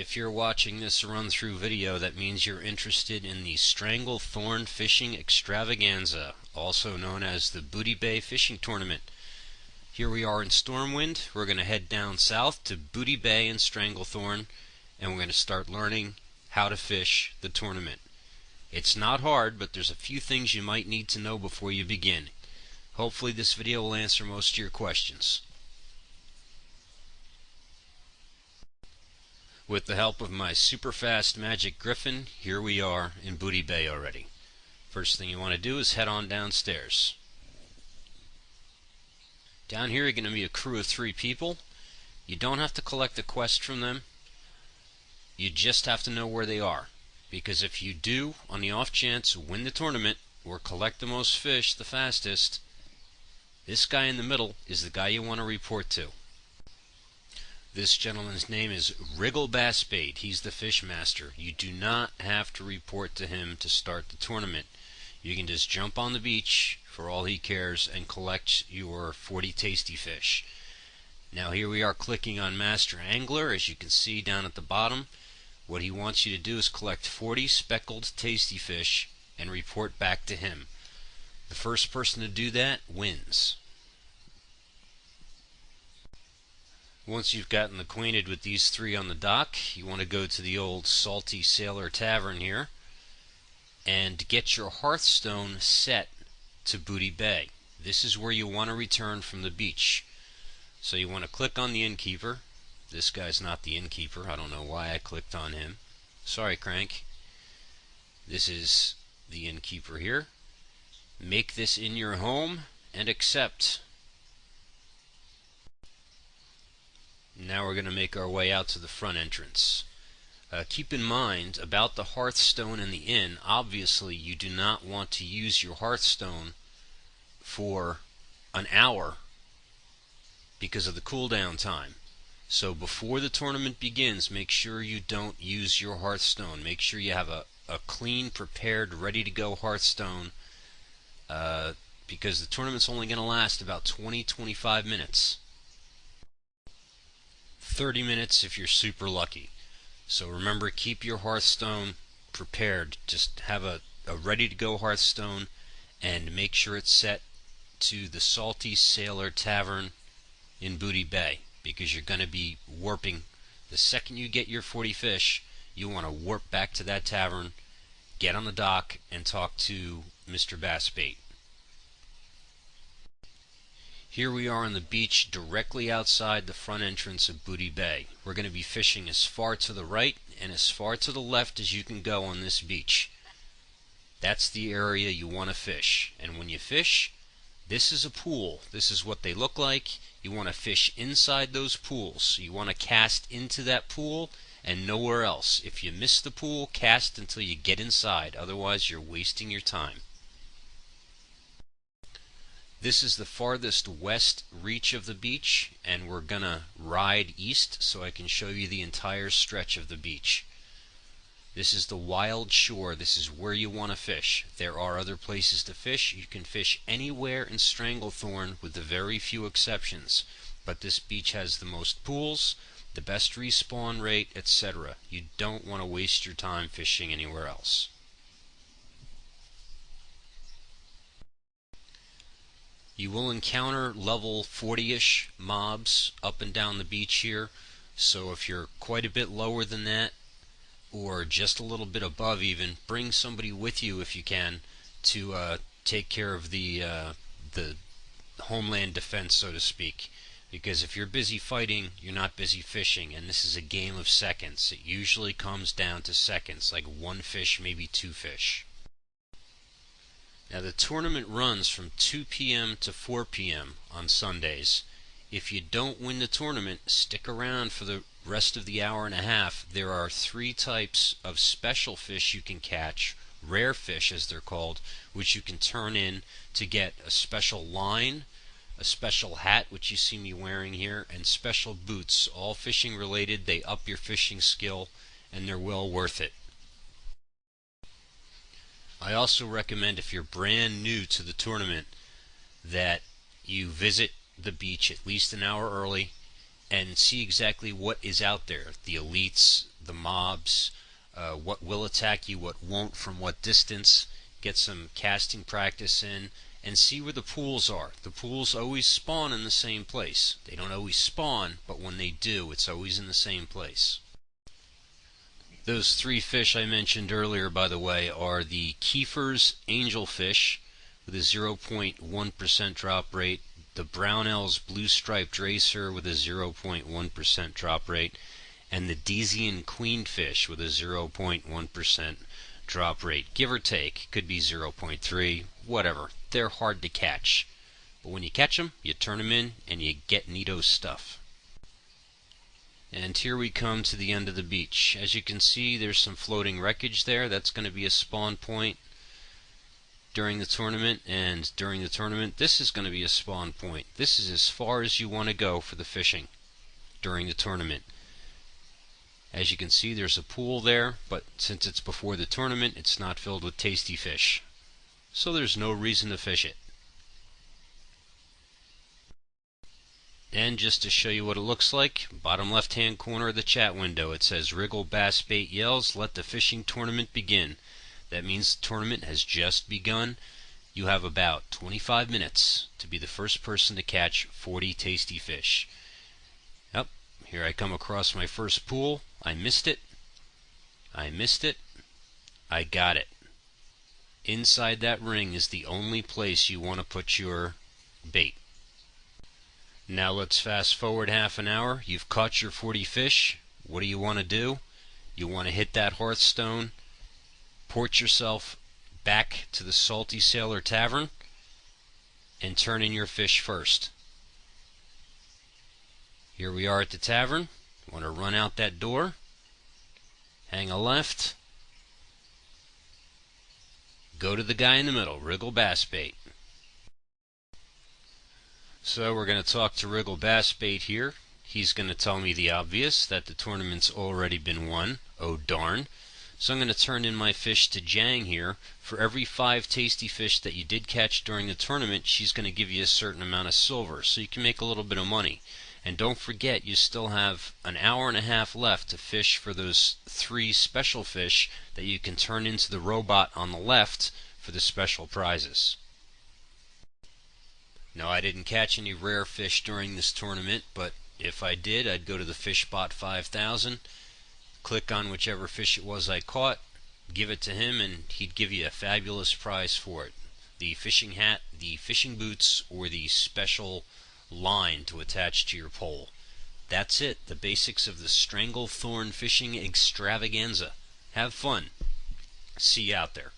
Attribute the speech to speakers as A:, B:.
A: If you're watching this run-through video, that means you're interested in the Stranglethorn Fishing Extravaganza, also known as the Booty Bay Fishing Tournament. Here we are in Stormwind. We're going to head down south to Booty Bay and Stranglethorn, and we're going to start learning how to fish the tournament. It's not hard, but there's a few things you might need to know before you begin. Hopefully this video will answer most of your questions. With the help of my super fast magic griffin, here we are in Booty Bay already. First thing you want to do is head on downstairs. Down here you're going to be a crew of 3 people. You don't have to collect a quest from them. You just have to know where they are. Because if you do, on the off chance, win the tournament or collect the most fish the fastest, this guy in the middle is the guy you want to report to. This gentleman's name is Wriggle Bass Bait. He's the fish master. You do not have to report to him to start the tournament. You can just jump on the beach for all he cares and collect your 40 tasty fish. Now here we are clicking on Master Angler. As you can see down at the bottom, what he wants you to do is collect 40 speckled tasty fish and report back to him. The first person to do that wins. Once you've gotten acquainted with these 3 on the dock, you want to go to the old Salty Sailor Tavern here and get your Hearthstone set to Booty Bay. This is where you want to return from the beach. So you want to click on the innkeeper. This guy's not the innkeeper. I don't know why I clicked on him. Sorry, Crank. This is the innkeeper here. Make this in your home and accept. Now we're going to make our way out to the front entrance. Keep in mind about the Hearthstone and the inn. Obviously you do not want to use your Hearthstone for an hour because of the cooldown time. So before the tournament begins, make sure you don't use your Hearthstone. Make sure you have a clean, prepared, ready to go Hearthstone because the tournament's only going to last about 20-25 minutes. 30 minutes if you're super lucky. So remember, keep your Hearthstone prepared. Just have a ready to go Hearthstone and make sure it's set to the Salty Sailor Tavern in Booty Bay, because you're going to be warping. The second you get your 40 fish, you want to warp back to that tavern, get on the dock, and talk to Mr. Bass Bait. Here we are on the beach directly outside the front entrance of Booty Bay. We're going to be fishing as far to the right and as far to the left as you can go on this beach. That's the area you want to fish. And when you fish, this is a pool. This is what they look like. You want to fish inside those pools. You want to cast into that pool and nowhere else. If you miss the pool, cast until you get inside. Otherwise, you're wasting your time. This is the farthest west reach of the beach, and we're going to ride east so I can show you the entire stretch of the beach. This is the wild shore. This is where you want to fish. There are other places to fish. You can fish anywhere in Stranglethorn with the very few exceptions. But this beach has the most pools, the best respawn rate, etc. You don't want to waste your time fishing anywhere else. You will encounter level 40-ish mobs up and down the beach here. So if you're quite a bit lower than that, or just a little bit above even, bring somebody with you if you can to take care of the homeland defense, so to speak. Because if you're busy fighting, you're not busy fishing, and this is a game of seconds. It usually comes down to seconds, like 1 fish, maybe 2 fish. Now the tournament runs from 2 p.m. to 4 p.m. on Sundays. If you don't win the tournament, stick around for the rest of the hour and a half. There are 3 types of special fish you can catch, rare fish as they're called, which you can turn in to get a special line, a special hat, which you see me wearing here, and special boots. All fishing related. They up your fishing skill, and they're well worth it. I also recommend, if you're brand new to the tournament, that you visit the beach at least an hour early and see exactly what is out there. The elites, the mobs, what will attack you, what won't, from what distance. Get some casting practice in, and see where the pools are. The pools always spawn in the same place. They don't always spawn, but when they do, it's always in the same place. Those 3 fish I mentioned earlier, by the way, are the Kiefer's angelfish with a 0.1% drop rate, the Brownell's blue striped racer with a 0.1% drop rate, and the Dezian queenfish with a 0.1% drop rate. Give or take, could be 0.3, whatever. They're hard to catch. But when you catch them, you turn them in and you get neato stuff. And here we come to the end of the beach. As you can see, there's some floating wreckage there. That's going to be a spawn point during the tournament, and during the tournament this is going to be a spawn point. This is as far as you want to go for the fishing during the tournament. As you can see, there's a pool there, but since it's before the tournament, it's not filled with tasty fish, so there's no reason to fish it. And just to show you what it looks like, bottom left hand corner of the chat window, it says Wriggle Bass Bait yells, "Let the fishing tournament begin." That means the tournament has just begun. You have about 25 minutes to be the first person to catch 40 tasty fish. Yep, here I come across my first pool. I missed it. I missed it. I got it. Inside that ring is the only place you want to put your bait. Now let's fast forward half an hour. You've caught your 40 fish. What do you want to do? You want to hit that Hearthstone, port yourself back to the Salty Sailor Tavern, and turn in your fish first. Here we are at the tavern. You want to run out that door, hang a left, go to the guy in the middle, Wriggle Bass Bait. So we're going to talk to Wriggle Bass Bait here. He's going to tell me the obvious, that the tournament's already been won. Oh darn. So I'm going to turn in my fish to Jang here. For every 5 tasty fish that you did catch during the tournament, she's going to give you a certain amount of silver, so you can make a little bit of money. And don't forget, you still have an hour and a half left to fish for those 3 special fish that you can turn into the robot on the left for the special prizes. No, I didn't catch any rare fish during this tournament, but if I did, I'd go to the FishBot 5000, click on whichever fish it was I caught, give it to him, and he'd give you a fabulous prize for it. The fishing hat, the fishing boots, or the special line to attach to your pole. That's it, the basics of the Stranglethorn fishing extravaganza. Have fun. See you out there.